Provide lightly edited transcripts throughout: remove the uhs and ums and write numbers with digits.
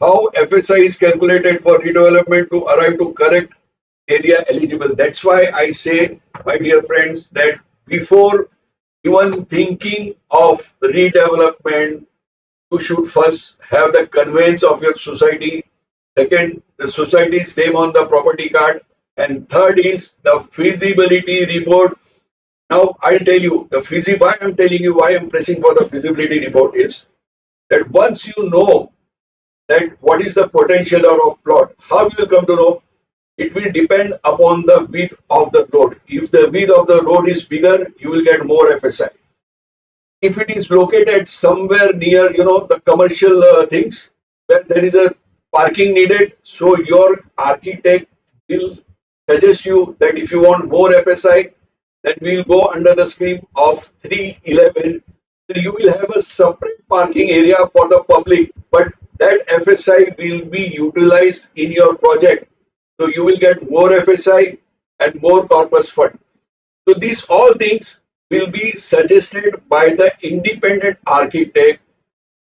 how FSI is calculated for redevelopment to arrive to correct area eligible. That's why I say, my dear friends, that before even thinking of redevelopment, you should first have the conveyance of your society. Second, the society's name on the property card. And third is the feasibility report. Now, I'll tell you why I'm telling you why I'm pressing for the feasibility report is that once you know that what is the potential of plot, how you will come to know? It will depend upon the width of the road. If the width of the road is bigger, you will get more FSI. If it is located somewhere near, the commercial things where there is a parking needed, so your architect will suggest you that if you want more FSI, then we'll go under the scheme of 311. So you will have a separate parking area for the public, but that FSI will be utilized in your project. So you will get more FSI and more corpus fund. So these all things will be suggested by the independent architect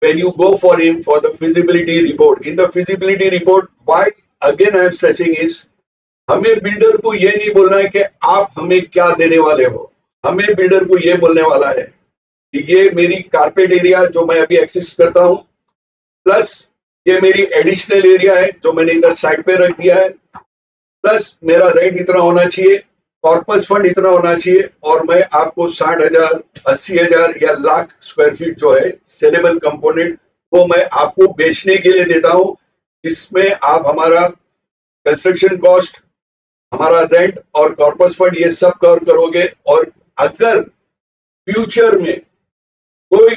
when you go for him for the feasibility report. In the feasibility report, why again I am stressing is, हमें builder को ये नहीं बोलना है कि आप हमें क्या देने वाले हो. हमें बिल्डर को ये बोलने वाला है कि ये मेरी कारपेट एरिया जो मैं अभी एक्सेस करता हूं, प्लस ये मेरी एडिशनल एरिया है जो मैंने इधर साइड पे रख दिया है, प्लस मेरा रेंट इतना होना चाहिए, कॉर्पस फंड इतना होना चाहिए, और मैं आपको 60,000, 80,000 या लाख स्क्वायर फीट जो है सेलेबल कंपोनेंट वो मैं आपको बेचने के लिए देता हूं, जिसमें आप हमारा कंस्ट्रक्शन कॉस्ट, हमारा रेंट और कॉर्पस फंड ये सब कवर करोगे. और अगर फ्यूचर में कोई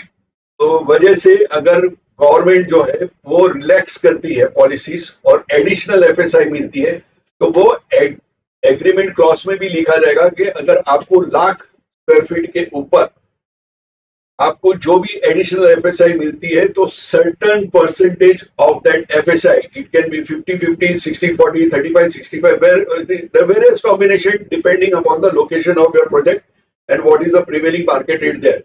वजह से अगर गवर्नमेंट जो है वो रिलैक्स करती है पॉलिसीज और एडिशनल एफएसआई मिलती है, तो वो एग्रीमेंट क्लॉज में भी लिखा जाएगा कि अगर आपको लाख स्क्वायर फीट के ऊपर आपको जो भी एडिशनल एफएसआई मिलती है, तो certain percentage of that FSI, it can be 50-50, 60-40, 35-65, the various combination depending upon the location of your project and what is the prevailing market rate there.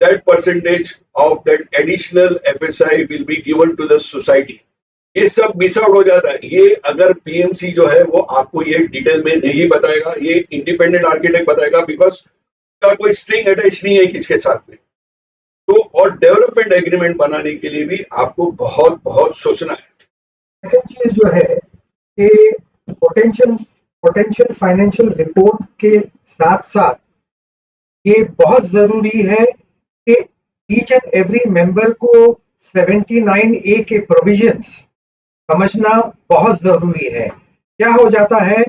That percentage of that additional FSI will be given to the society. ये सब miss out हो जाता है. ये अगर PMC जो है वो आपको ये डिटेल में नहीं बताएगा, ये इंडिपेंडेंट आर्किटेक्ट बताएगा, बिकॉज का कोई स्ट्रिंग अटैच नहीं है किसके साथ में. तो और डेवलपमेंट एग्रीमेंट बनाने के लिए भी आपको बहुत बहुत सोचना है. सेकंड चीज जो है कि पोटेंशियल फाइनेंशियल रिपोर्ट के साथ साथ ये बहुत जरूरी है कि ईच एंड एवरी मेंबर को 79A के प्रोविजंस समझना बहुत जरूरी है. क्या हो जाता है,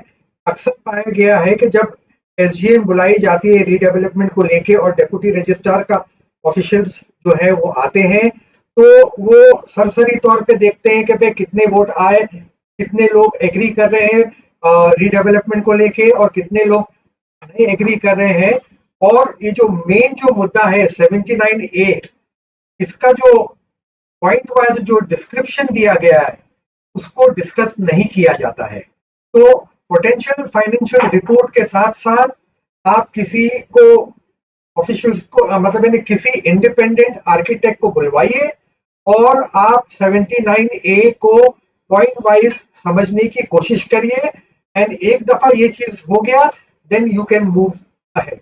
अक्सर पाया गया है कि जब एसजीएम बुलाई जाती है रीडेवलपमेंट को लेके और डेप्यूटी रजिस्ट्रार का ऑफिशियल्स जो है वो आते हैं, तो वो सरसरी तौर पे देखते हैं कि भाई कितने वोट आए, कितने लोग एग्री कर रहे हैं रीडेवलपमेंट को लेके और कितने लोग नहीं एग्री कर रहे हैं. और ये जो मेन जो मुद्दा है 79A, इसका जो पॉइंट वाइज जो डिस्क्रिप्शन दिया गया है उसको डिस्कस नहीं किया जाता है. तो पोटेंशियल फाइनेंशियल रिपोर्ट के साथ साथ आप किसी को ऑफिशियल्स को मतलब किसी इंडिपेंडेंट आर्किटेक्ट को बुलवाइए और आप 79A को पॉइंट वाइज समझने की कोशिश करिए. एंड एक दफा ये चीज हो गया, then you can move ahead.